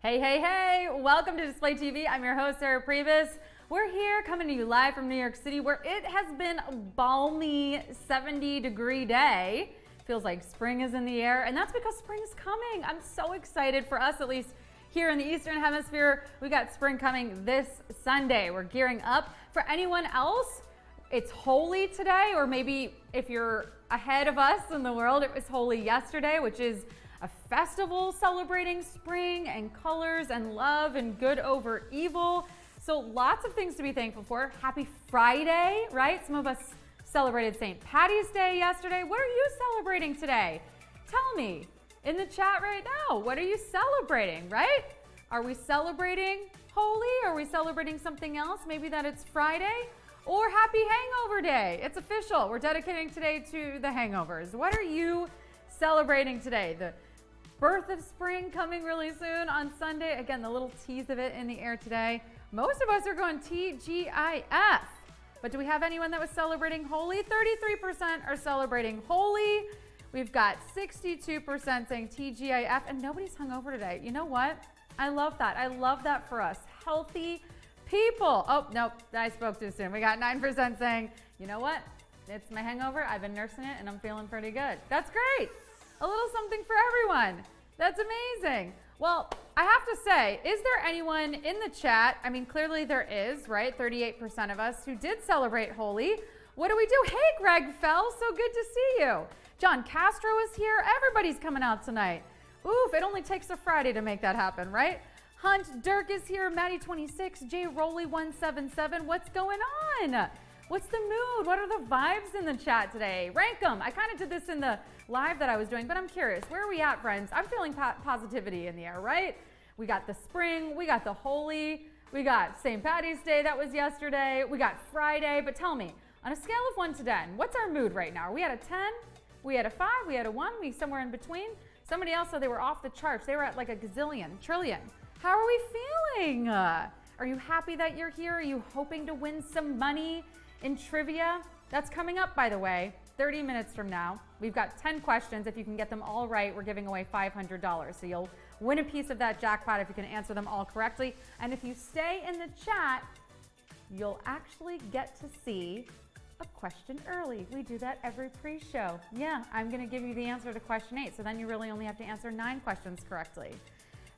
Hey, hey, hey, welcome to Display TV. I'm your host, Sarah Pribis. We're here coming to you live from New York City where it has been a balmy 70-degree day. Feels like spring is in the air, and that's because spring is coming. I'm so excited for us, at least here in the Eastern Hemisphere. We got spring coming this Sunday. We're gearing up. For anyone else, it's Holy today, or maybe if you're ahead of us in the world, it was Holy yesterday, which is a festival celebrating spring and colors and love and good over evil. So lots of things to be thankful for. Happy Friday, right? Some of us celebrated St. Patty's Day yesterday. What are you celebrating today? Tell me in the chat right now. What are you celebrating, right? Are we celebrating Holy? Are we celebrating something else? Maybe that it's Friday? Or Happy Hangover Day. It's official. We're dedicating today to the hangovers. What are you celebrating today? The birth of spring coming really soon on Sunday. Again, the little tease of it in the air today. Most of us are going TGIF. But do we have anyone that was celebrating Holy? 33% are celebrating Holy. We've got 62% saying TGIF, and nobody's hungover today. You know what? I love that. I love that for us. Healthy people. Oh, nope, I spoke too soon. We got 9% saying, you know what? It's my hangover. I've been nursing it, and I'm feeling pretty good. That's great. A little something for everyone. That's amazing. Well, I have to say, is there anyone in the chat? I mean, clearly there is, right? 38% of us who did celebrate Holy. What do we do? Hey, Greg Fell, so good to see you. John Castro is here. Everybody's coming out tonight. Oof, it only takes a Friday to make that happen, right? Hunt Dirk is here. Maddie26, J Rolly 177. What's going on? What's the mood? What are the vibes in the chat today? Rank them. I kind of did this in the live that I was doing, but I'm curious. Where are we at, friends? I'm feeling positivity in the air, right? We got the spring. We got the Holy. We got St. Patty's Day. That was yesterday. We got Friday. But tell me, on a scale of 1 to 10, what's our mood right now? Are we at a 10? We had a 5? We had a 1? We somewhere in between? Somebody else said they were off the charts. They were at like a gazillion, trillion. How are we feeling? Are you happy that you're here? Are you hoping to win some money in trivia? That's coming up, by the way, 30 minutes from now. We've got 10 questions. If you can get them all right, we're giving away $500. So you'll win a piece of that jackpot if you can answer them all correctly. And if you stay in the chat, you'll actually get to see a question early. We do that every pre-show. Yeah, I'm going to give you the answer to question 8. So then you really only have to answer 9 questions correctly.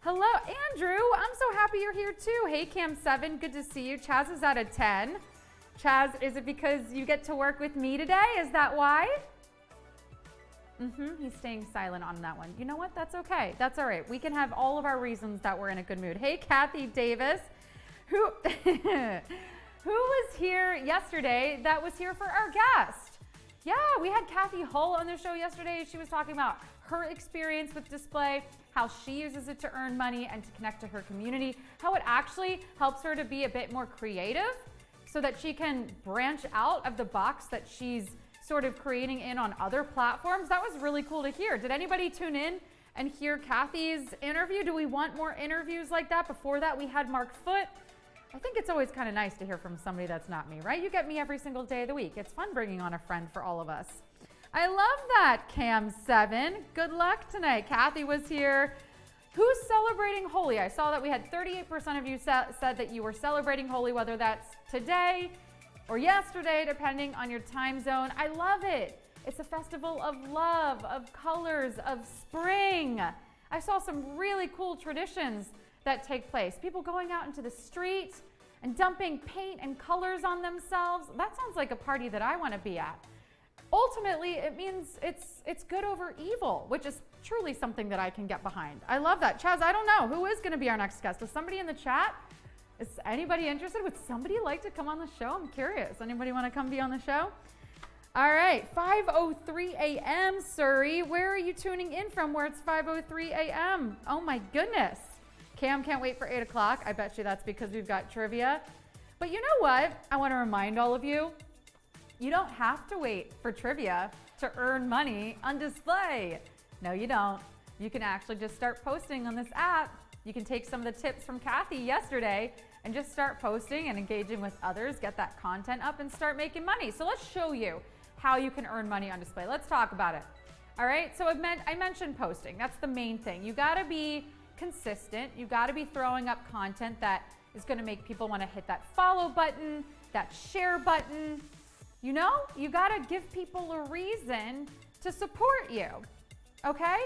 Hello, Andrew. I'm so happy you're here too. Hey, Cam7, good to see you. Chaz is at a 10. Chaz, is it because you get to work with me today? Is that why? He's staying silent on that one. You know what? That's okay. That's all right. We can have all of our reasons that we're in a good mood. Hey, Kathy Davis, who was here yesterday that was here for our guest. Yeah, we had Kathy Hull on the show yesterday. She was talking about her experience with display, how she uses it to earn money and to connect to her community, how it actually helps her to be a bit more creative so that she can branch out of the box that she's sort of creating in on other platforms. That was really cool to hear. Did anybody tune in and hear Kathy's interview? Do we want more interviews like that? Before that, we had Mark Foote. I think it's always kind of nice to hear from somebody that's not me, right? You get me every single day of the week. It's fun bringing on a friend for all of us. I love that, Cam7. Good luck tonight. Kathy was here. Who's celebrating Holy? I saw that we had 38% of you said that you were celebrating Holy, whether that's today or yesterday, depending on your time zone. I love it. It's a festival of love, of colors, of spring. I saw some really cool traditions that take place. People going out into the street and dumping paint and colors on themselves. That sounds like a party that I want to be at. Ultimately, it means it's good over evil, which is truly something that I can get behind. I love that. Chaz, I don't know. Who is going to be our next guest? Is somebody in the chat? Is anybody interested? Would somebody like to come on the show? I'm curious. Anybody want to come be on the show? All right, 5:03 a.m. Surrey. Where are you tuning in from where it's 5:03 a.m.? Oh my goodness. Cam can't wait for 8 o'clock. I bet you that's because we've got trivia. But you know what? I want to remind all of you, you don't have to wait for trivia to earn money on display. No, you don't. You can actually just start posting on this app. You can take some of the tips from Kathy yesterday and just start posting and engaging with others, get that content up and start making money. So let's show you how you can earn money on display. Let's talk about it. All right, so I mentioned posting. That's the main thing. You gotta be consistent. You got to be throwing up content that is going to make people want to hit that follow button, that share button. You know, you got to give people a reason to support you. Okay?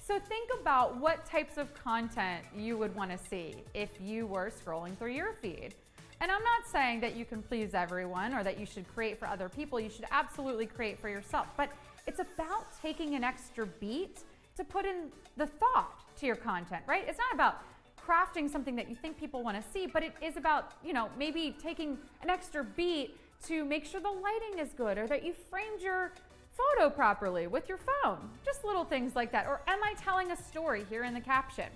So think about what types of content you would want to see if you were scrolling through your feed. And I'm not saying that you can please everyone or that you should create for other people. You should absolutely create for yourself. But it's about taking an extra beat to put in the thought to your content, right? It's not about crafting something that you think people want to see, but it is about, you know, maybe taking an extra beat to make sure the lighting is good or that you framed your photo properly with your phone. Just little things like that. Or am I telling a story here in the caption?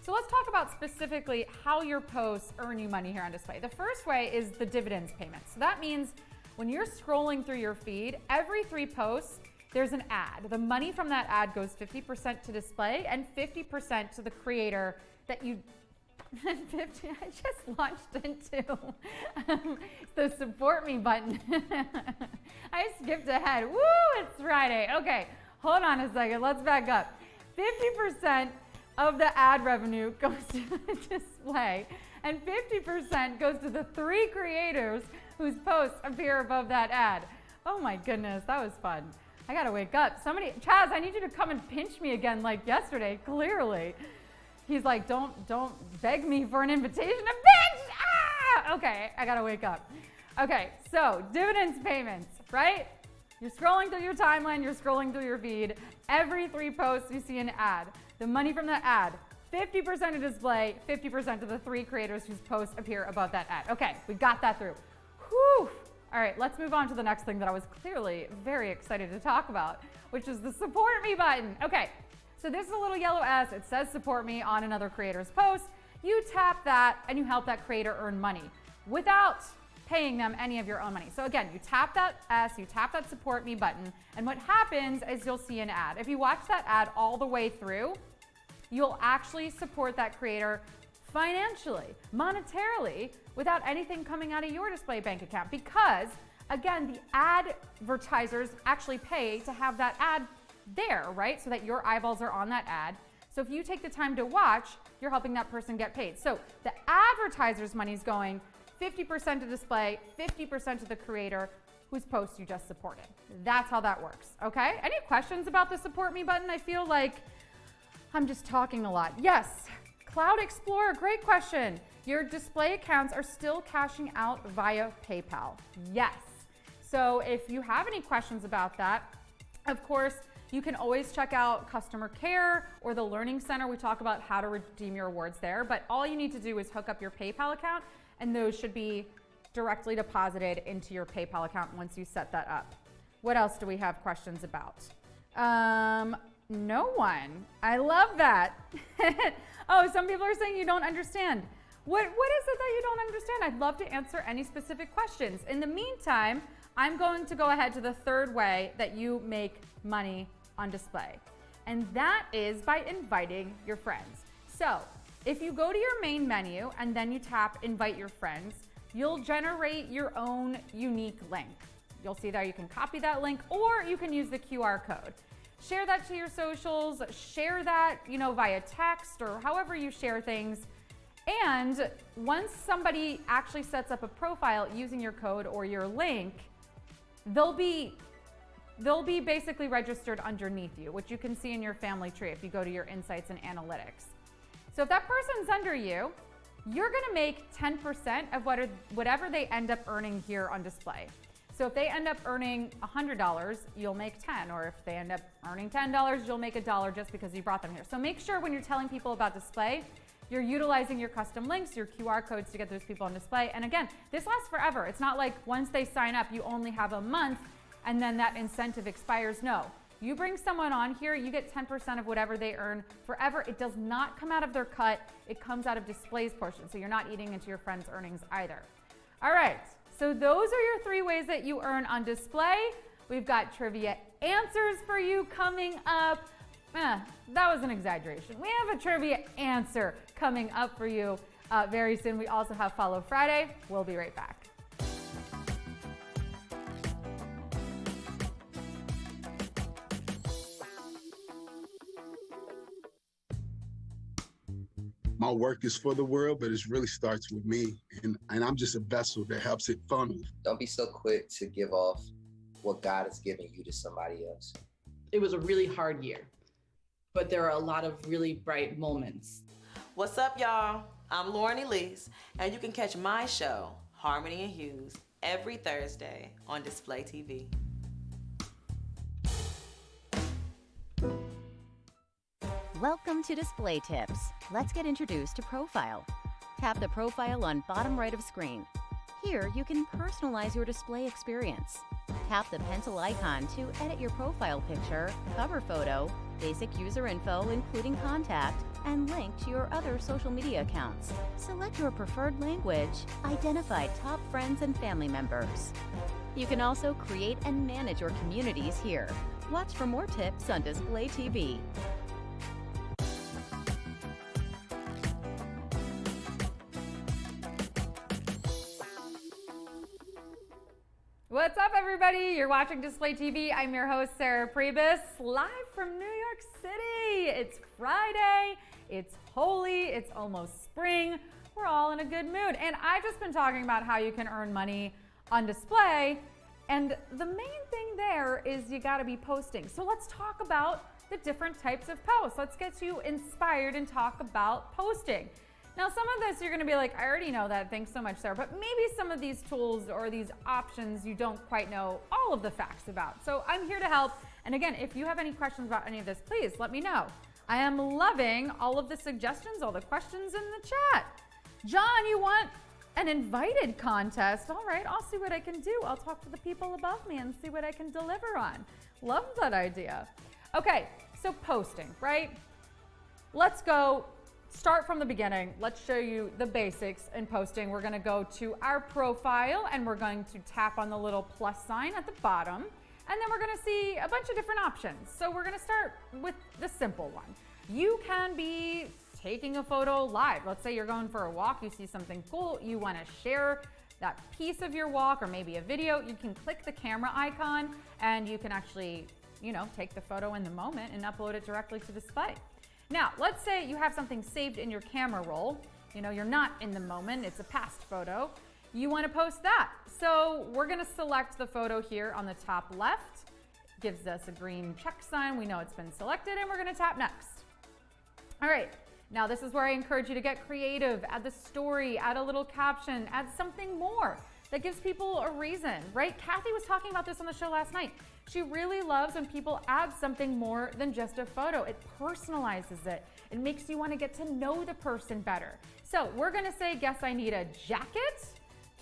So let's talk about specifically how your posts earn you money here on display. The first way is the dividends payment. So that means when you're scrolling through your feed, every 3 posts, there's an ad. The money from that ad goes 50% to display and 50% to the creator that you, 50, I just launched into the support me button. I skipped ahead. Woo, it's Friday. Okay, hold on a second, let's back up. 50% of the ad revenue goes to the display and 50% goes to the 3 creators whose posts appear above that ad. Oh my goodness, that was fun. I gotta wake up. Somebody, Chaz, I need you to come and pinch me again like yesterday, clearly. He's like, don't beg me for an invitation to pinch! Ah! Okay, I gotta wake up. Okay, so dividends payments, right? You're scrolling through your timeline, you're scrolling through your feed. Every 3 posts, you see an ad. The money from that ad, 50% to display, 50% to the 3 creators whose posts appear above that ad. Okay, we got that through. Whew. All right, let's move on to the next thing that I was clearly very excited to talk about, which is the support me button. Okay, so this is a little yellow S. It says support me on another creator's post. You tap that and you help that creator earn money without paying them any of your own money. So again, you tap that S, you tap that support me button, and what happens is you'll see an ad. If you watch that ad all the way through, you'll actually support that creator financially, monetarily, without anything coming out of your display bank account, because again, the advertisers actually pay to have that ad there, right? So that your eyeballs are on that ad. So if you take the time to watch, you're helping that person get paid. So the advertiser's money is going 50% to display, 50% to the creator whose post you just supported. That's how that works, okay? Any questions about the support me button? I feel like I'm just talking a lot. Yes, Cloud Explorer, great question. Your display accounts are still cashing out via PayPal. Yes. So if you have any questions about that, of course, you can always check out customer care or the Learning Center. We talk about how to redeem your rewards there, but all you need to do is hook up your PayPal account and those should be directly deposited into your PayPal account once you set that up. What else do we have questions about? No one. I love that. Oh, some people are saying you don't understand. What is it that you don't understand? I'd love to answer any specific questions. In the meantime, I'm going to go ahead to the 3rd way that you make money on display. And that is by inviting your friends. So if you go to your main menu and then you tap invite your friends, you'll generate your own unique link. You'll see there you can copy that link or you can use the QR code. Share that to your socials, share that, via text or however you share things. And once somebody actually sets up a profile using your code or your link, they'll be basically registered underneath you, which you can see in your family tree if you go to your insights and analytics. So if that person's under you, you're gonna make 10% of whatever they end up earning here on display. So if they end up earning $100, you'll make 10, or if they end up earning $10, you'll make $1 just because you brought them here. So make sure when you're telling people about display, you're utilizing your custom links, your QR codes to get those people on display. And again, this lasts forever. It's not like once they sign up, you only have a month and then that incentive expires. No, you bring someone on here, you get 10% of whatever they earn forever. It does not come out of their cut. It comes out of display's portion. So you're not eating into your friend's earnings either. All right. So those are your 3 ways that you earn on display. We've got trivia answers for you coming up. That was an exaggeration. We have a trivia answer coming up for you very soon. We also have Follow Friday. We'll be right back. My work is for the world, but it really starts with me. And I'm just a vessel that helps it funnel. Don't be so quick to give off what God has given you to somebody else. It was a really hard year, but there are a lot of really bright moments. What's up, y'all? I'm Lauren Elise, and you can catch my show, Harmony and Hughes, every Thursday on Display TV. Welcome to Display Tips. Let's get introduced to Profile. Tap the profile on bottom right of screen. Here, you can personalize your display experience. Tap the pencil icon to edit your profile picture, cover photo, basic user info including contact, and link to your other social media accounts. Select your preferred language, identify top friends and family members. You can also create and manage your communities here. Watch for more tips on Display TV. What's up, everybody? You're watching Display TV. I'm your host, Sarah Pribis, live from New York City. It's Friday, it's holy, it's almost spring. We're all in a good mood. And I've just been talking about how you can earn money on display. And the main thing there is you gotta be posting. So let's talk about the different types of posts. Let's get you inspired and talk about posting. Now, some of this you're gonna be like, I already know that, thanks so much, Sarah, but maybe some of these tools or these options you don't quite know all of the facts about. So I'm here to help. And again, if you have any questions about any of this, please let me know. I am loving all of the suggestions, all the questions in the chat. John, you want an invited contest? All right, I'll see what I can do. I'll talk to the people above me and see what I can deliver on. Love that idea. Okay, so posting, right? Let's go. Start from the beginning. Let's show you the basics in posting. We're gonna go to our profile and we're going to tap on the little plus sign at the bottom. And then we're gonna see a bunch of different options. So we're gonna start with the simple one. You can be taking a photo live. Let's say you're going for a walk, you see something cool, you wanna share that piece of your walk or maybe a video. You can click the camera icon and you can actually, take the photo in the moment and upload it directly to Display. Now, let's say you have something saved in your camera roll. You're not in the moment, it's a past photo. You wanna post that. So we're gonna select the photo here on the top left. Gives us a green check sign. We know it's been selected and we're gonna tap next. All right, now this is where I encourage you to get creative. Add the story, add a little caption, add something more that gives people a reason, right? Kathy was talking about this on the show last night. She really loves when people add something more than just a photo. It personalizes it. It makes you want to get to know the person better. So we're gonna say, guess I need a jacket.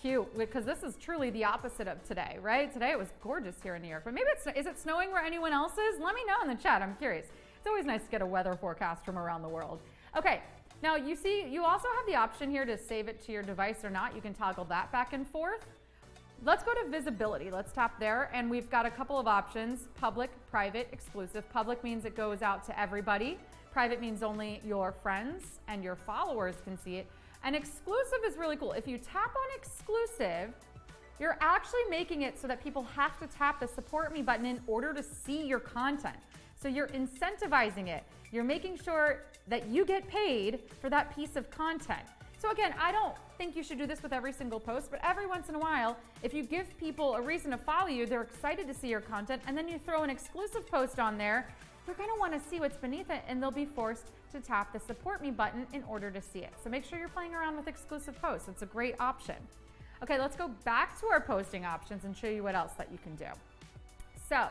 Cute, because this is truly the opposite of today, right? Today it was gorgeous here in New York, but maybe is it snowing where anyone else is? Let me know in the chat, I'm curious. It's always nice to get a weather forecast from around the world. Okay, now you see, you also have the option here to save it to your device or not. You can toggle that back and forth. Let's go to visibility. Let's tap there, and we've got a couple of options: public, private, exclusive. Public means it goes out to everybody. Private means only your friends and your followers can see it. And exclusive is really cool. If you tap on exclusive, you're actually making it so that people have to tap the support me button in order to see your content. So you're incentivizing it. You're making sure that you get paid for that piece of content. So again, I don't think you should do this with every single post, but every once in a while, if you give people a reason to follow you, they're excited to see your content, and then you throw an exclusive post on there, they're gonna wanna see what's beneath it, and they'll be forced to tap the support me button in order to see it. So make sure you're playing around with exclusive posts. It's a great option. Okay, let's go back to our posting options and show you what else that you can do. So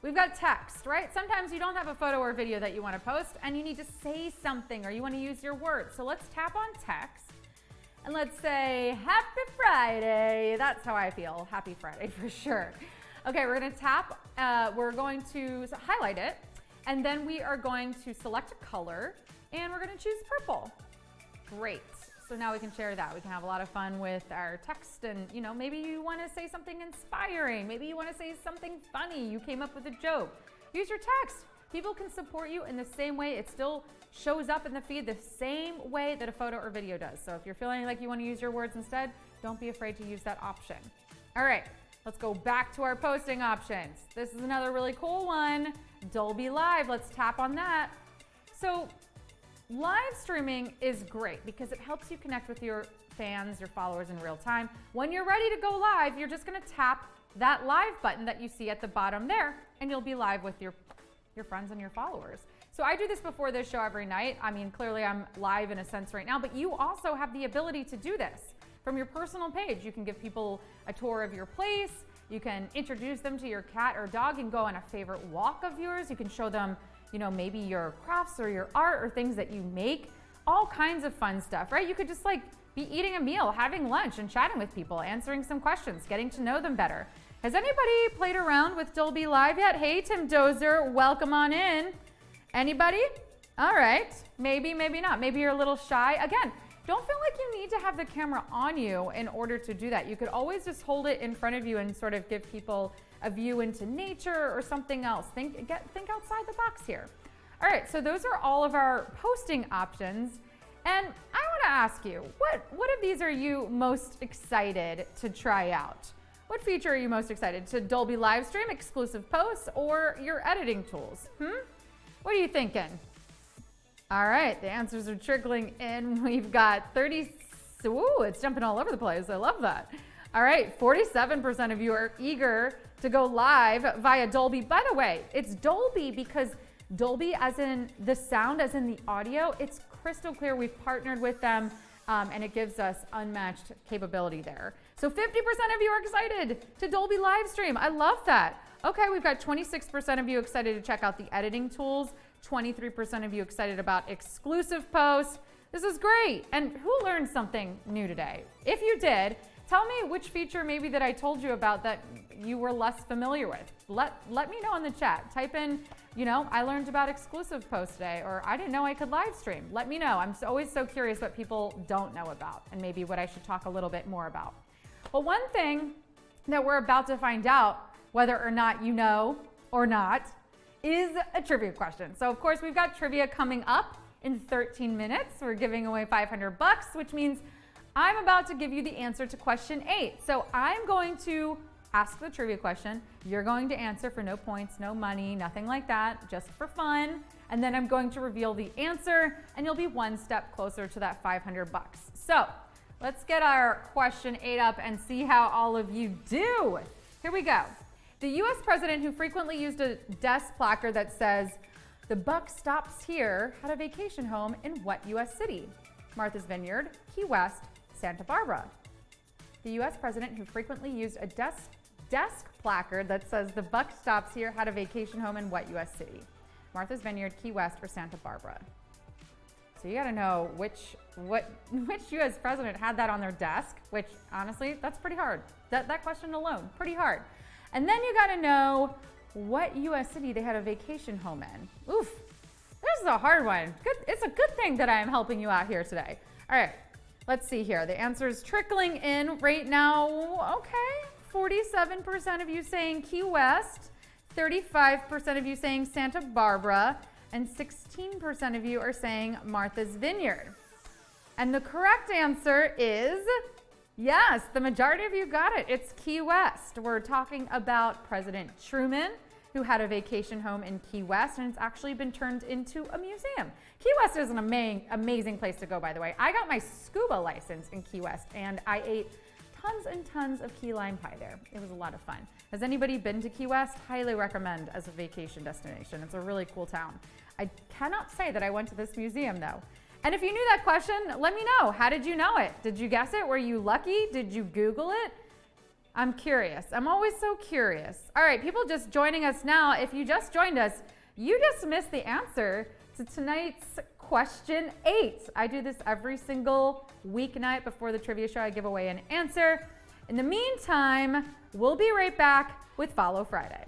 we've got text, right? Sometimes you don't have a photo or video that you want to post and you need to say something or you want to use your words. So let's tap on text and let's say, Happy Friday. That's how I feel. Happy Friday for sure. Okay, we're going to tap, we're going to highlight it, and then we are going to select a color and we're going to choose purple. Great. So now we can share that. We can have a lot of fun with our text, and maybe you want to say something inspiring. Maybe you want to say something funny. You came up with a joke. Use your text. People can support you in the same way. It still shows up in the feed the same way that a photo or video does. So if you're feeling like you want to use your words instead, don't be afraid to use that option. All right, let's go back to our posting options. This is another really cool one. Dolby Live. Let's tap on that. So live streaming is great because it helps you connect with your fans, your followers in real time. When you're ready to go live, you're just gonna tap that live button that you see at the bottom there, and you'll be live with your friends and your followers. So I do this before this show every night. I mean, clearly I'm live in a sense right now, but you also have the ability to do this from your personal page. You can give people a tour of your place. You can introduce them to your cat or dog and go on a favorite walk of yours. You can show them, you know, maybe your crafts or your art or things that you make, all kinds of fun stuff, right? You could just like be eating a meal, having lunch and chatting with people, answering some questions, getting to know them better. Has anybody played around with Dolby Live yet? Hey, Tim Dozer, welcome on in. Anybody? All right, maybe, maybe not. Maybe you're a little shy. Again, don't feel like you need to have the camera on you in order to do that. You could always just hold it in front of you and sort of give people a view into nature or something else. Think outside the box here. All right, so those are all of our posting options. And I wanna ask you, what of these are you most excited to try out? What feature are you most excited to Dolby live stream, exclusive posts, or your editing tools? What are you thinking? All right, the answers are trickling in. We've got 30, ooh, it's jumping all over the place. I love that. All right, 47% of you are eager to go live via Dolby. By the way, it's Dolby because Dolby as in the sound, as in the audio, it's crystal clear. We've partnered with them and it gives us unmatched capability there. So 50% of you are excited to Dolby live stream. I love that. Okay, we've got 26% of you excited to check out the editing tools, 23% of you excited about exclusive posts. This is great. And who learned something new today? If you did, tell me which feature maybe that I told you about that you were less familiar with. Let me know in the chat. Type in, you know, I learned about exclusive posts today, or I didn't know I could live stream. Let me know. I'm always so curious what people don't know about and maybe what I should talk a little bit more about. Well, one thing that we're about to find out, whether or not you know or not, is a trivia question. So of course we've got trivia coming up in 13 minutes. We're giving away $500, which means I'm about to give you the answer to question 8. So I'm going to ask the trivia question. You're going to answer for no points, no money, nothing like that, just for fun. And then I'm going to reveal the answer and you'll be one step closer to that $500. So let's get our question 8 up and see how all of you do. Here we go. The US president who frequently used a desk placard that says, "The buck stops here," had a vacation home in what US city? Martha's Vineyard, Key West, Santa Barbara. The US president who frequently used a desk placard that says, "The buck stops here," had a vacation home in what US city? Martha's Vineyard, Key West, or Santa Barbara? So you gotta know which US president had that on their desk, which honestly, that's pretty hard. That question alone, pretty hard. And then you gotta know what US city they had a vacation home in. Oof, this is a hard one. It's a good thing that I am helping you out here today. All right, let's see here. The answer is trickling in right now. Okay, 47% of you saying Key West, 35% of you saying Santa Barbara, and 16% of you are saying Martha's Vineyard. And the correct answer is, yes, the majority of you got it. It's Key West. We're talking about President Truman, who had a vacation home in Key West, and it's actually been turned into a museum. Key West is an amazing place to go, by the way. I got my scuba license in Key West, and I ate tons and tons of key lime pie there. It was a lot of fun. Has anybody been to Key West? Highly recommend as a vacation destination. It's a really cool town. I cannot say that I went to this museum, though. And if you knew that question, let me know. How did you know it? Did you guess it? Were you lucky? Did you Google it? I'm curious. I'm always so curious. All right, people just joining us now. If you just joined us, you just missed the answer to tonight's question 8. I do this every single weeknight before the trivia show. I give away an answer. In the meantime, we'll be right back with Follow Friday.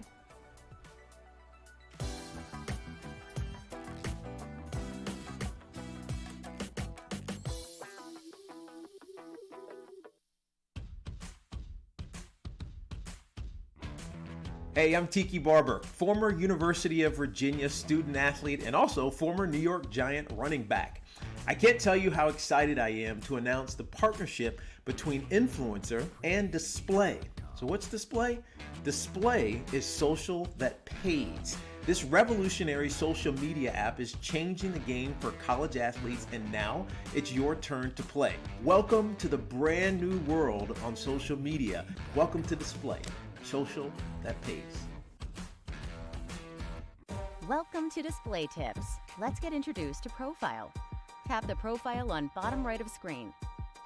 Hey, I'm Tiki Barber, former University of Virginia student athlete and also former New York Giant running back. I can't tell you how excited I am to announce the partnership between Influencer and Display. So what's Display? Display is social that pays. This revolutionary social media app is changing the game for college athletes, and now it's your turn to play. Welcome to the brand new world on social media. Welcome to Display, social that pays. Welcome to Display Tips. Let's get introduced to Profile. Tap the profile on bottom right of screen.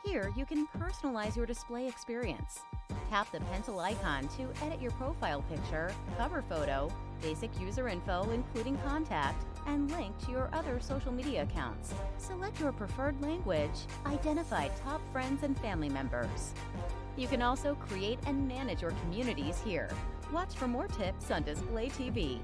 Here, you can personalize your display experience. Tap the pencil icon to edit your profile picture, cover photo, basic user info including contact, and link to your other social media accounts. Select your preferred language, identify top friends and family members. You can also create and manage your communities here. Watch for more tips on Display TV.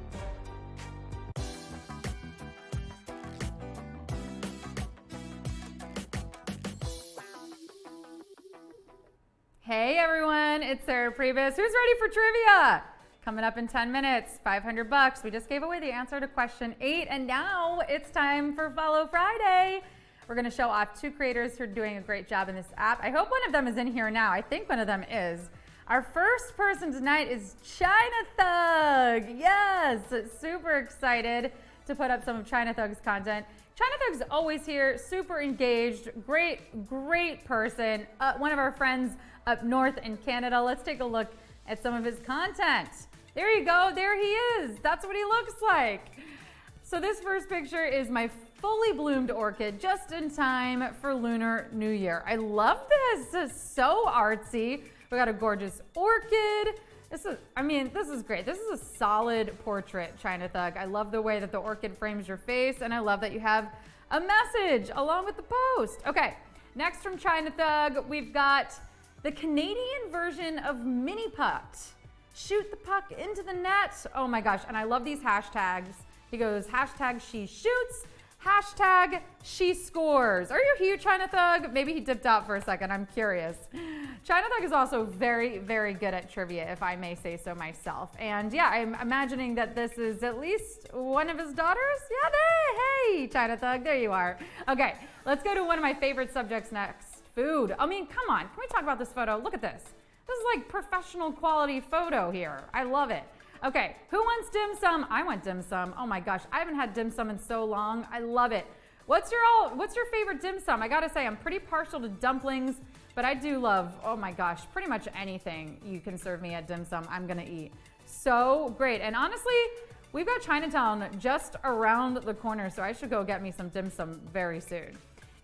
Hey everyone, it's Sarah Pribis. Who's ready for trivia? Coming up in 10 minutes, $500. We just gave away the answer to question 8, and now it's time for Follow Friday. We're gonna show off 2 creators who are doing a great job in this app. I hope one of them is in here now. I think one of them is. Our first person tonight is China Thug. Yes, super excited to put up some of China Thug's content. China Thug's always here, super engaged, great person. One of our friends up north in Canada. Let's take a look at some of his content. There you go, there he is. That's what he looks like. So this first picture is my fully bloomed orchid just in time for Lunar New Year. I love this, it's so artsy. We got a gorgeous orchid. This is great. This is a solid portrait, China Thug. I love the way that the orchid frames your face, and I love that you have a message along with the post. Okay, next from China Thug, we've got the Canadian version of Mini Putt. Shoot the puck into the net. Oh my gosh, and I love these hashtags. He goes, hashtag she shoots, hashtag she scores. Are you here, China Thug? Maybe he dipped out for a second, I'm curious. China Thug is also very good at trivia, if I may say so myself. And yeah, I'm imagining that this is at least one of his daughters. Yeah, hey, China Thug, there you are. Okay, let's go to one of my favorite subjects next. Food. I mean, come on, can we talk about this photo? Look at this. This is like professional quality photo here. I love it. Okay, who wants dim sum? I want dim sum. Oh my gosh, I haven't had dim sum in so long. I love it. What's your favorite dim sum? I gotta say, I'm pretty partial to dumplings, but I do love, oh my gosh, pretty much anything you can serve me at dim sum, I'm gonna eat. So great, and honestly, we've got Chinatown just around the corner, so I should go get me some dim sum very soon.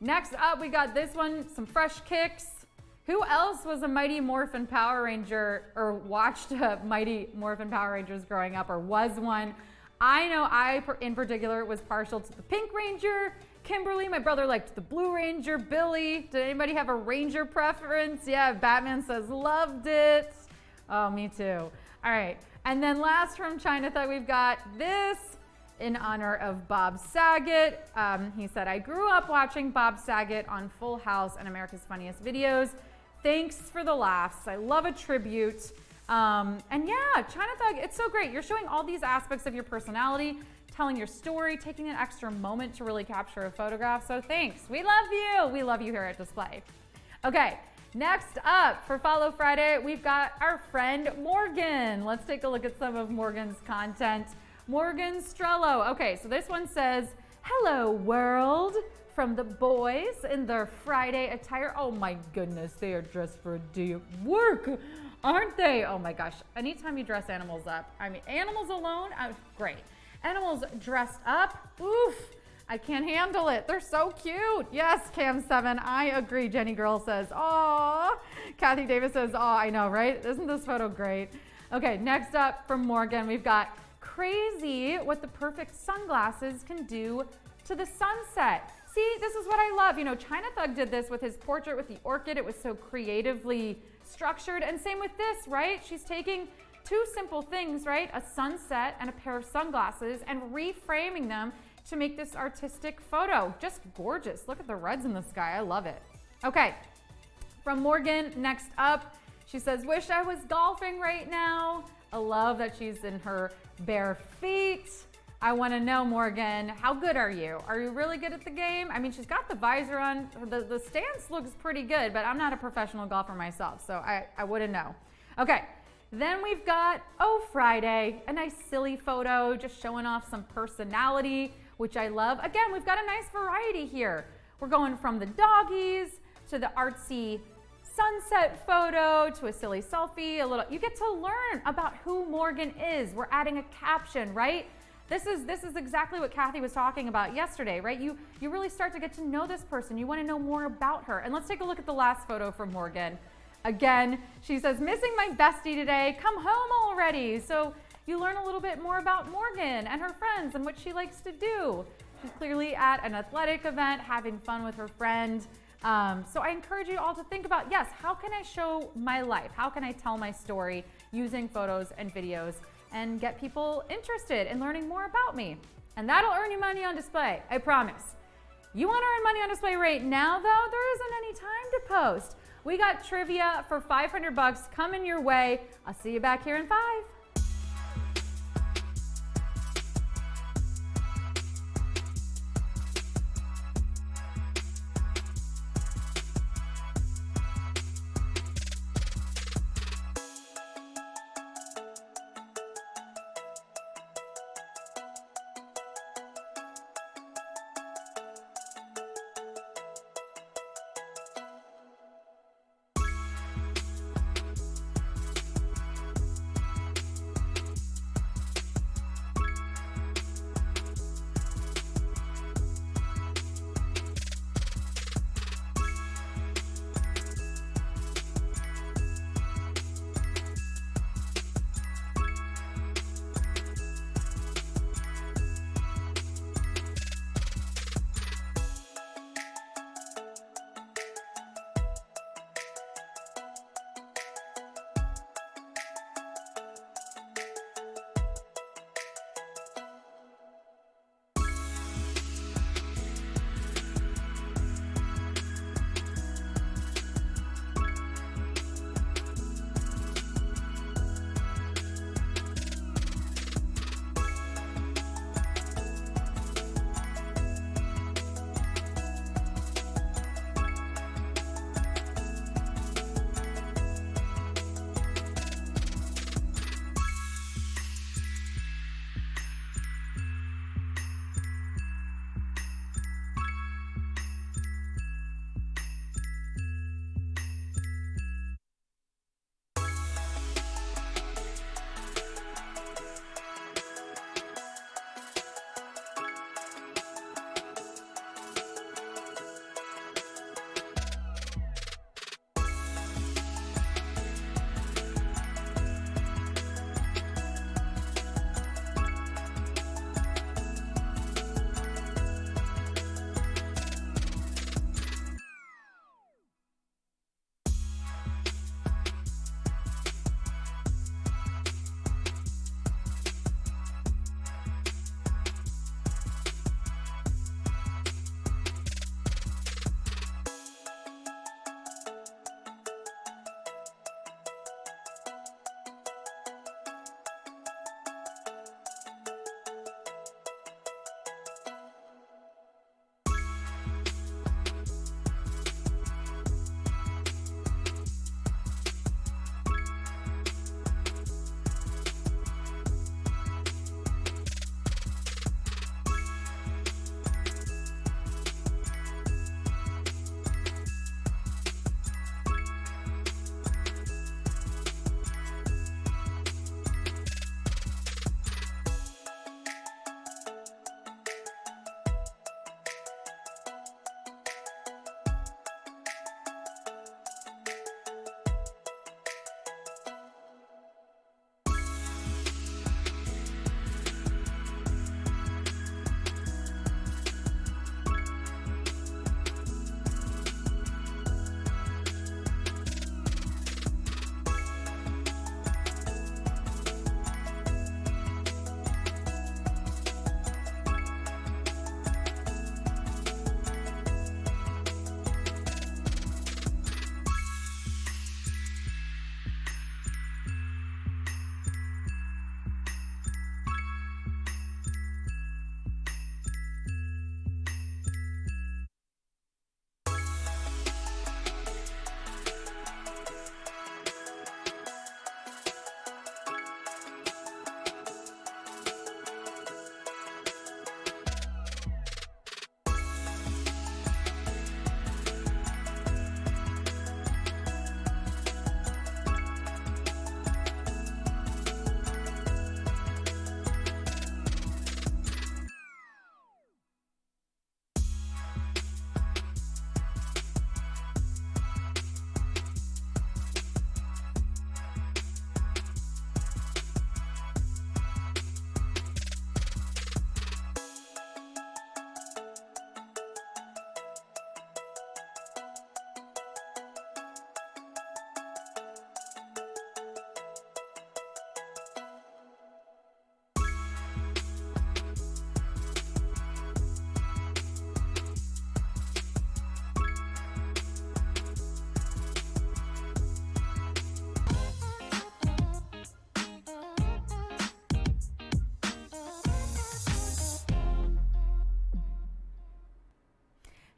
Next up, we got this one, some fresh kicks. Who else was a Mighty Morphin Power Ranger or watched Mighty Morphin Power Rangers growing up or was one? I know I, in particular, was partial to the Pink Ranger. Kimberly, my brother liked the Blue Ranger. Billy, did anybody have a Ranger preference? Yeah, Batman says loved it. Oh, me too. All right, and then last from China Thug, we've got this in honor of Bob Saget. He said, I grew up watching Bob Saget on Full House and America's Funniest Videos. Thanks for the laughs. I love a tribute. And yeah, China Thug, it's so great. You're showing all these aspects of your personality, telling your story, taking an extra moment to really capture a photograph. So thanks. We love you. We love you here at Display. Okay, next up for Follow Friday, we've got our friend Morgan. Let's take a look at some of Morgan's content. Morgan Strello. Okay, so this one says, hello world, from the boys in their Friday attire. Oh my goodness, they are dressed for a day of work, aren't they? Oh my gosh, anytime you dress animals up, I mean, animals alone, great. Animals dressed up, oof, I can't handle it. They're so cute. Yes, Cam7, I agree. Jenny Girl says, aw. Kathy Davis says, aw, I know, right? Isn't this photo great? Okay, next up from Morgan, we've got crazy what the perfect sunglasses can do to the sunset. See, this is what I love. You know, China Thug did this with his portrait with the orchid. It was so creatively structured. And same with this, right? She's taking 2 simple things, right? A sunset and a pair of sunglasses and reframing them to make this artistic photo. Just gorgeous. Look at the reds in the sky. I love it. Okay, from Morgan, next up, she says, wish I was golfing right now. I love that she's in her bare feet. I want to know, Morgan, how good are you? Are you really good at the game? I mean, she's got the visor on. The stance looks pretty good, but I'm not a professional golfer myself, so I wouldn't know. Okay, Then we've got, oh, Friday, a nice silly photo, just showing off some personality, which I love. Again, we've got a nice variety here. We're going from the doggies to the artsy sunset photo to a silly selfie, you get to learn about who Morgan is. We're adding a caption, right? This is exactly what Kathy was talking about yesterday, right? You really start to get to know this person. You want to know more about her. And let's take a look at the last photo from Morgan. Again, she says, missing my bestie today, come home already. So you learn a little bit more about Morgan and her friends and what she likes to do. She's clearly at an athletic event, having fun with her friend. So I encourage you all to think about, yes, how can I show my life? How can I tell my story using photos and videos and get people interested in learning more about me? And that'll earn you money on display, I promise. You want to earn money on display right now, though? There isn't any time to post. We got trivia for $500 coming your way. I'll see you back here in 5.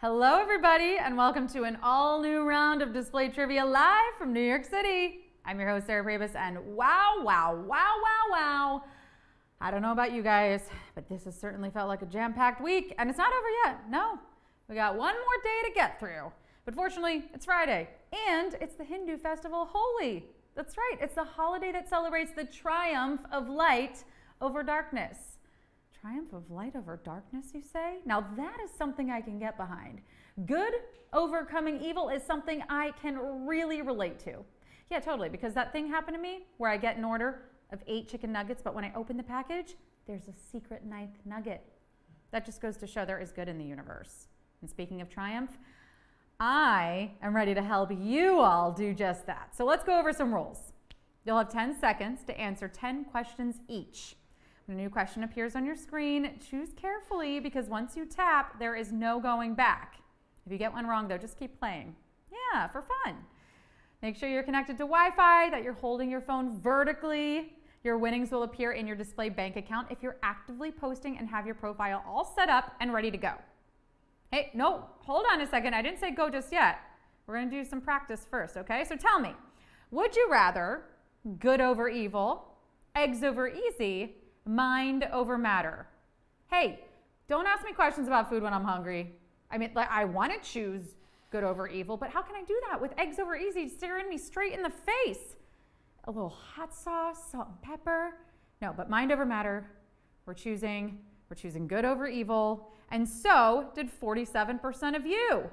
Hello, everybody, and welcome to an all-new round of Display Trivia live from New York City. I'm your host, Sarah Pribis, and wow. I don't know about you guys, but this has certainly felt like a jam-packed week, and it's not over yet. No, we got one more day to get through. But fortunately, it's Friday, and it's the Hindu festival Holi. That's right, it's the holiday that celebrates the triumph of light over darkness. Triumph of light over darkness, you say? Now that is something I can get behind. Good overcoming evil is something I can really relate to. Yeah, totally, because that thing happened to me where I get an order of 8 chicken nuggets, but when I open the package, there's a secret 9th nugget. That just goes to show there is good in the universe. And speaking of triumph, I am ready to help you all do just that. So let's go over some rules. You'll have 10 seconds to answer 10 questions each. When a new question appears on your screen, choose carefully because once you tap, there is no going back. If you get one wrong, though, just keep playing. Yeah, for fun. Make sure you're connected to Wi-Fi, that you're holding your phone vertically. Your winnings will appear in your display bank account if you're actively posting and have your profile all set up and ready to go. Hey, no, hold on a second. I didn't say go just yet. We're going to do some practice first, okay? So tell me, would you rather good over evil, eggs over easy, mind over matter? Hey, don't ask me questions about food when I'm hungry. I mean, like, I want to choose good over evil, but how can I do that with eggs over easy staring me straight in the face? A little hot sauce, salt and pepper. No, but mind over matter. We're choosing good over evil, and so did 47% of you.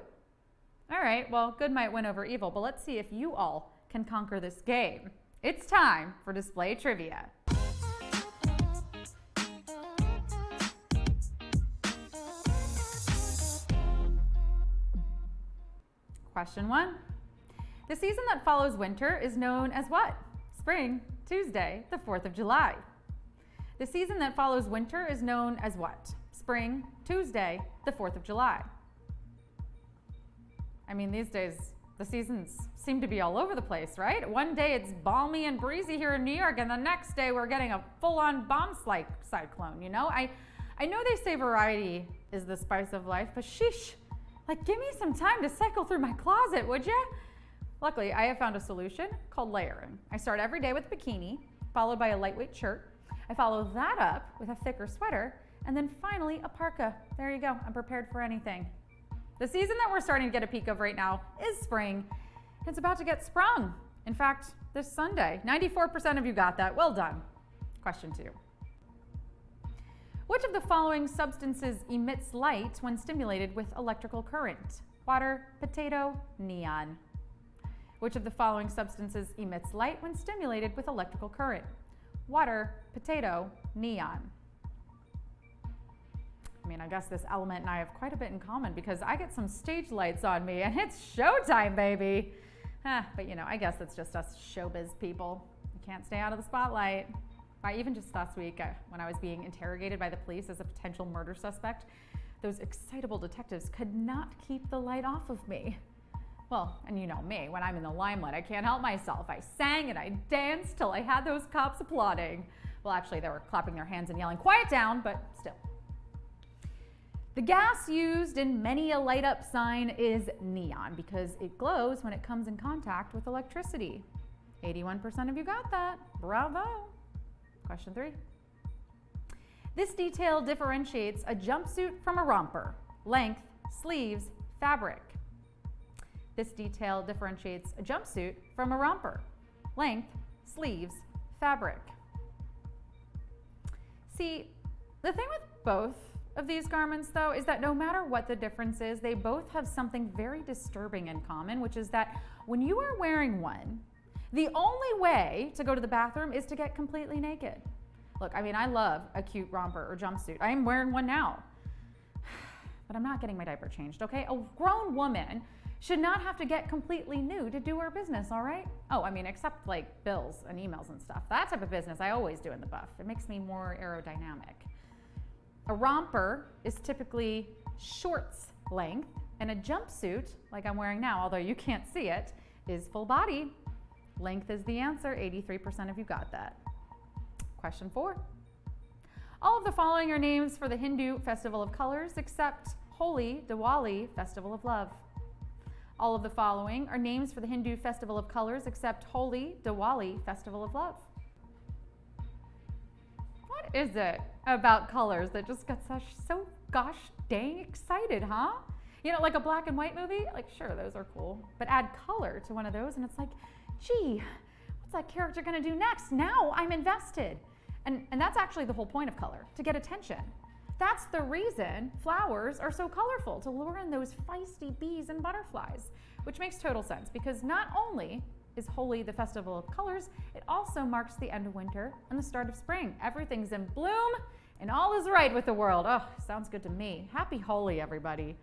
All right, well, good might win over evil, but let's see if you all can conquer this game. It's time for Display Trivia. Question 1. The season that follows winter is known as what? Spring, Tuesday, the 4th of July. The season that follows winter is known as what? Spring, Tuesday, the 4th of July. I mean, these days, the seasons seem to be all over the place, right? One day it's balmy and breezy here in New York, and the next day we're getting a full-on bomb cyclone, you know? I know they say variety is the spice of life, but sheesh, like, give me some time to cycle through my closet, would ya? Luckily, I have found a solution called layering. I start every day with a bikini, followed by a lightweight shirt. I follow that up with a thicker sweater, and then finally a parka. There you go, I'm prepared for anything. The season that we're starting to get a peek of right now is spring. It's about to get sprung. In fact, this Sunday, 94% of you got that. Well done. Question 2. Which of the following substances emits light when stimulated with electrical current? Water, potato, neon. Which of the following substances emits light when stimulated with electrical current? Water, potato, neon. I mean, I guess this element and I have quite a bit in common because I get some stage lights on me and it's showtime, baby. But you know, I guess it's just us showbiz people. You can't stay out of the spotlight. Even just last week when I was being interrogated by the police as a potential murder suspect, those excitable detectives could not keep the light off of me. Well, and you know me, when I'm in the limelight, I can't help myself. I sang and I danced till I had those cops applauding. Well, actually, they were clapping their hands and yelling, "Quiet down," but still. The gas used in many a light-up sign is neon because it glows when it comes in contact with electricity. 81% of you got that. Bravo. Question 3. This detail differentiates a jumpsuit from a romper. Length, sleeves, fabric. This detail differentiates a jumpsuit from a romper. Length, sleeves, fabric. See, the thing with both of these garments, though, is that no matter what the difference is, they both have something very disturbing in common, which is that when you are wearing one, the only way to go to the bathroom is to get completely naked. Look, I mean, I love a cute romper or jumpsuit. I am wearing one now, but I'm not getting my diaper changed, okay? A grown woman should not have to get completely nude to do her business, all right? Oh, I mean, except like bills and emails and stuff. That type of business I always do in the buff. It makes me more aerodynamic. A romper is typically shorts length, and a jumpsuit, like I'm wearing now, although you can't see it, is full body. Length is the answer. 83% of you got that. Question 4. All of the following are names for the Hindu festival of colors except Holi, Diwali, Festival of Love. All of the following are names for the Hindu Festival of Colors except Holi, Diwali, Festival of Love. What is it about colors that just gets us so gosh dang excited, huh? You know, like a black and white movie? Like, sure, those are cool. But add color to one of those and it's like, gee, what's that character gonna do next? Now I'm invested. And that's actually the whole point of color, to get attention. That's the reason flowers are so colorful, to lure in those feisty bees and butterflies, which makes total sense because not only is Holi the festival of colors, it also marks the end of winter and the start of spring. Everything's in bloom and all is right with the world. Oh, sounds good to me. Happy Holi, everybody.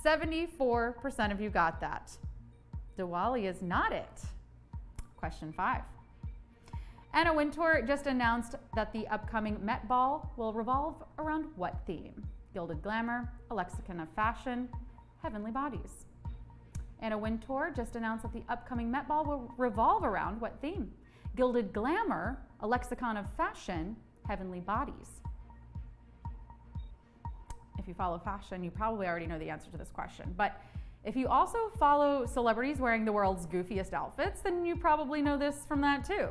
74% of you got that. Diwali is not it. Question 5. Anna Wintour just announced that the upcoming Met Ball will revolve around what theme? Gilded glamour, a lexicon of fashion, heavenly bodies. Anna Wintour just announced that the upcoming Met Ball will revolve around what theme? Gilded glamour, a lexicon of fashion, heavenly bodies. If you follow fashion, you probably already know the answer to this question. But if you also follow celebrities wearing the world's goofiest outfits, then you probably know this from that too.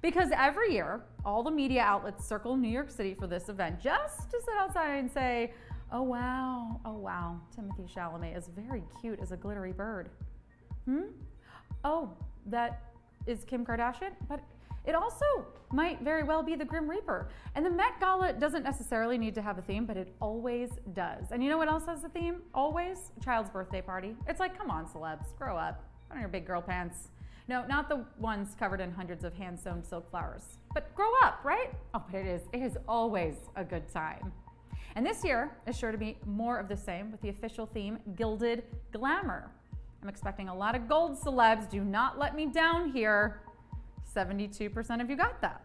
Because every year, all the media outlets circle New York City for this event just to sit outside and say, oh wow, Timothée Chalamet is very cute as a glittery bird. Oh, that is Kim Kardashian? But it also might very well be the Grim Reaper. And the Met Gala doesn't necessarily need to have a theme, but it always does. And you know what else has a theme? Always? A child's birthday party. It's like, come on, celebs, grow up. Put on your big girl pants. No, not the ones covered in hundreds of hand-sewn silk flowers. But grow up, right? Oh, but it is always a good time. And this year is sure to be more of the same with the official theme, Gilded Glamour. I'm expecting a lot of gold celebs. Do not let me down here. 72% of you got that.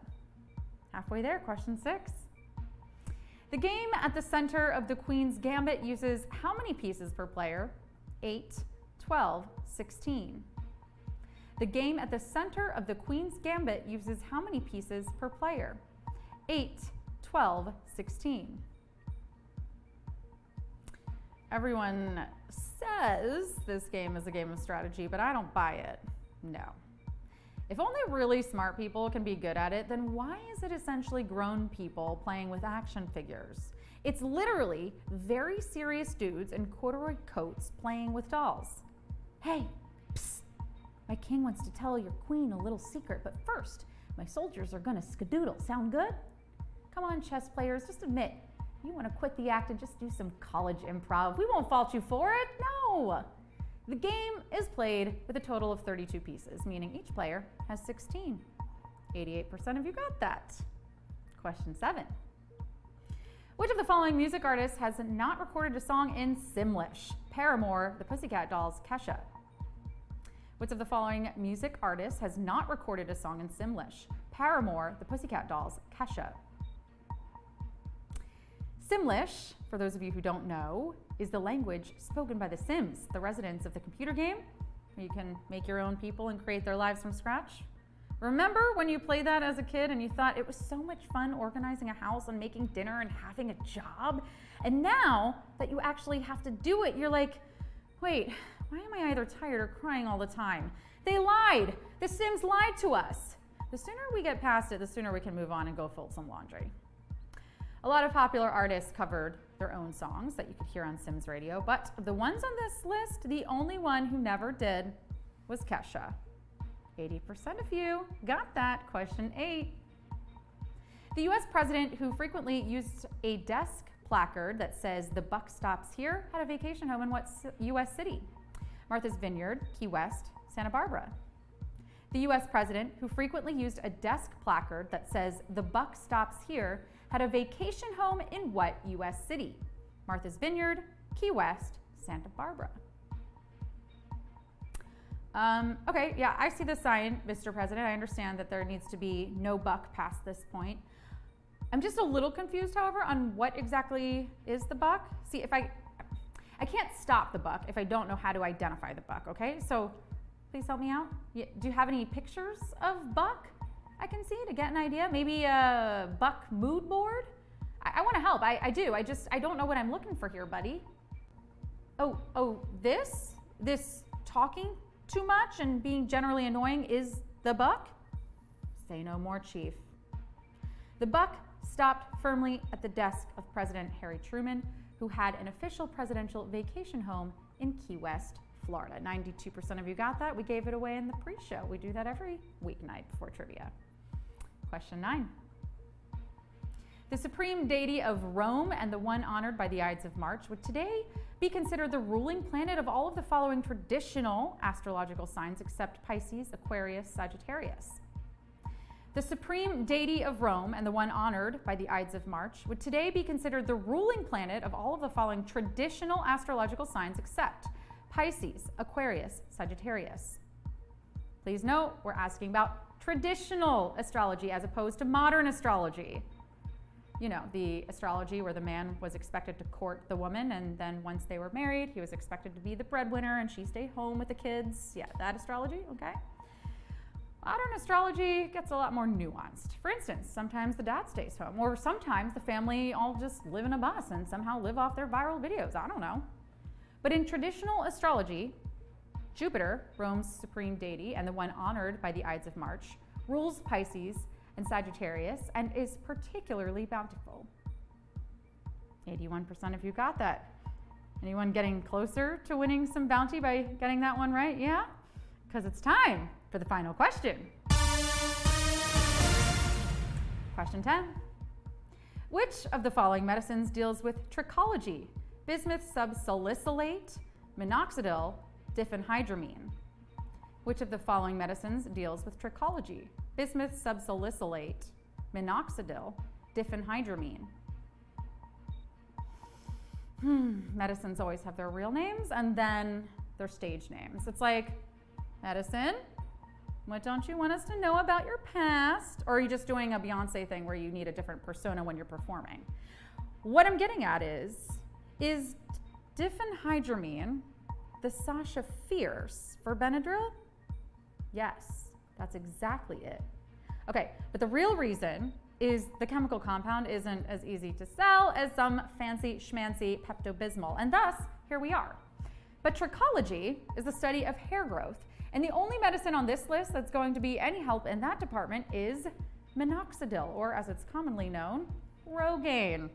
Halfway there, question 6. The game at the center of the Queen's Gambit uses how many pieces per player? 8, 12, 16. The game at the center of the Queen's Gambit uses how many pieces per player? 8, 12, 16. Everyone says this game is a game of strategy, but I don't buy it. No. If only really smart people can be good at it, then why is it essentially grown people playing with action figures? It's literally very serious dudes in corduroy coats playing with dolls. Hey, psst. My king wants to tell your queen a little secret, but first, my soldiers are gonna skedoodle. Sound good? Come on, chess players, just admit, you wanna quit the act and just do some college improv. We won't fault you for it, no. The game is played with a total of 32 pieces, meaning each player has 16. 88% of you got that. Question 7. Which of the following music artists has not recorded a song in Simlish? Paramore, the Pussycat Dolls, Kesha. Which of the following music artist has not recorded a song in Simlish? Paramore, the Pussycat Dolls, Kesha. Simlish, for those of you who don't know, is the language spoken by the Sims, the residents of the computer game, where you can make your own people and create their lives from scratch. Remember when you played that as a kid and you thought it was so much fun organizing a house and making dinner and having a job? And now that you actually have to do it, you're like, wait, why am I either tired or crying all the time? They lied. The Sims lied to us. The sooner we get past it, the sooner we can move on and go fold some laundry. A lot of popular artists covered their own songs that you could hear on Sims Radio, but of the ones on this list, the only one who never did was Kesha. 80% of you got that. Question 8. The US president who frequently used a desk placard that says "The buck stops here" had a vacation home in what US city? Martha's Vineyard, Key West, Santa Barbara. The US president who frequently used a desk placard that says "The buck stops here" had a vacation home in what US city? Martha's Vineyard, Key West, Santa Barbara. Okay, yeah, I see the sign, Mr. President. I understand that there needs to be no buck past this point. I'm just a little confused, however, on what exactly is the buck. See, if I can't stop the buck if I don't know how to identify the buck, okay? So please help me out. Do you have any pictures of buck I can see to get an idea? Maybe a buck mood board? I want to help. I do. I don't know what I'm looking for here, buddy. This talking too much and being generally annoying is the buck? Say no more, Chief. The buck stopped firmly at the desk of President Harry Truman, who had an official presidential vacation home in Key West, Florida. 92% of you got that. We gave it away in the pre-show. We do that every weeknight before trivia. Question 9. The supreme deity of Rome and the one honored by the Ides of March would today be considered the ruling planet of all of the following traditional astrological signs except Pisces, Aquarius, Sagittarius. The supreme deity of Rome and the one honored by the Ides of March would today be considered the ruling planet of all of the following traditional astrological signs except Pisces, Aquarius, Sagittarius. Please note, we're asking about traditional astrology as opposed to modern astrology. You know, the astrology where the man was expected to court the woman, and then once they were married, he was expected to be the breadwinner and she stayed home with the kids. Yeah, that astrology, okay? Modern astrology gets a lot more nuanced. For instance, sometimes the dad stays home, or sometimes the family all just live in a bus and somehow live off their viral videos. I don't know. But in traditional astrology, Jupiter, Rome's supreme deity and the one honored by the Ides of March, rules Pisces and Sagittarius and is particularly bountiful. 81% of you got that. Anyone getting closer to winning some bounty by getting that one right? Yeah? Because it's time for the final question. Question 10. Which of the following medicines deals with trichology? Bismuth subsalicylate, minoxidil, diphenhydramine. Which of the following medicines deals with trichology? Bismuth subsalicylate, minoxidil, diphenhydramine. Medicines always have their real names and then their stage names. It's like, medicine, what don't you want us to know about your past? Or are you just doing a Beyonce thing where you need a different persona when you're performing? What I'm getting at is diphenhydramine the Sasha Fierce for Benadryl? Yes, that's exactly it. Okay, but the real reason is the chemical compound isn't as easy to sell as some fancy schmancy Pepto-Bismol, and thus, here we are. But trichology is the study of hair growth, and the only medicine on this list that's going to be any help in that department is minoxidil, or as it's commonly known, Rogaine.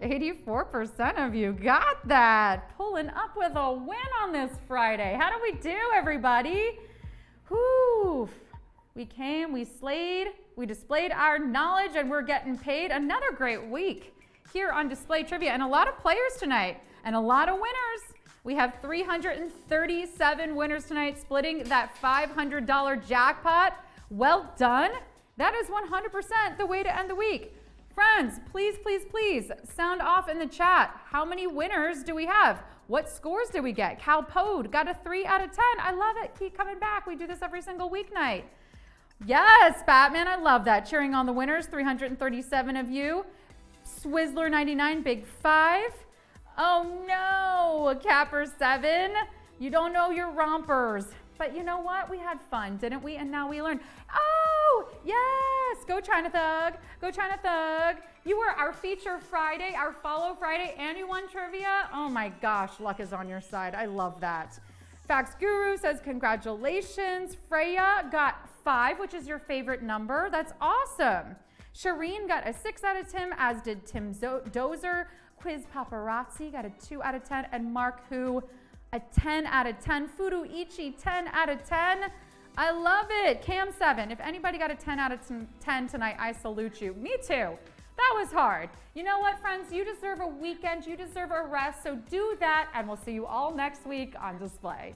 84% of you got that. Pulling up with a win on this Friday. How do we do, everybody? Whew. We came, we slayed, we displayed our knowledge, and we're getting paid. Another great week here on Display Trivia, and a lot of players tonight, and a lot of winners. We have 337 winners tonight, splitting that $500 jackpot. Well done. That is 100% the way to end the week. Friends, please, please, please sound off in the chat. How many winners do we have? What scores did we get? Cal Pode got a 3 out of 10. I love it. Keep coming back. We do this every single weeknight. Yes, Batman, I love that. Cheering on the winners, 337 of you. Swizzler 99, big 5. Oh no, Capper 7. You don't know your rompers. But you know what? We had fun, didn't we? And now we learned. Oh, yes. Go China Thug. Go China Thug. You were our feature Friday, our follow Friday, and you won trivia. Oh my gosh, luck is on your side. I love that. Facts Guru says congratulations. Freya got 5, which is your favorite number. That's awesome. Shireen got a 6 out of 10, as did Tim Dozer. Quiz Paparazzi got a 2 out of 10, and Mark Who a 10 out of 10. Fudu Ichi, 10 out of 10. I love it. Cam 7. If anybody got a 10 out of 10 tonight, I salute you. Me too. That was hard. You know what, friends? You deserve a weekend. You deserve a rest. So do that, and we'll see you all next week on Display.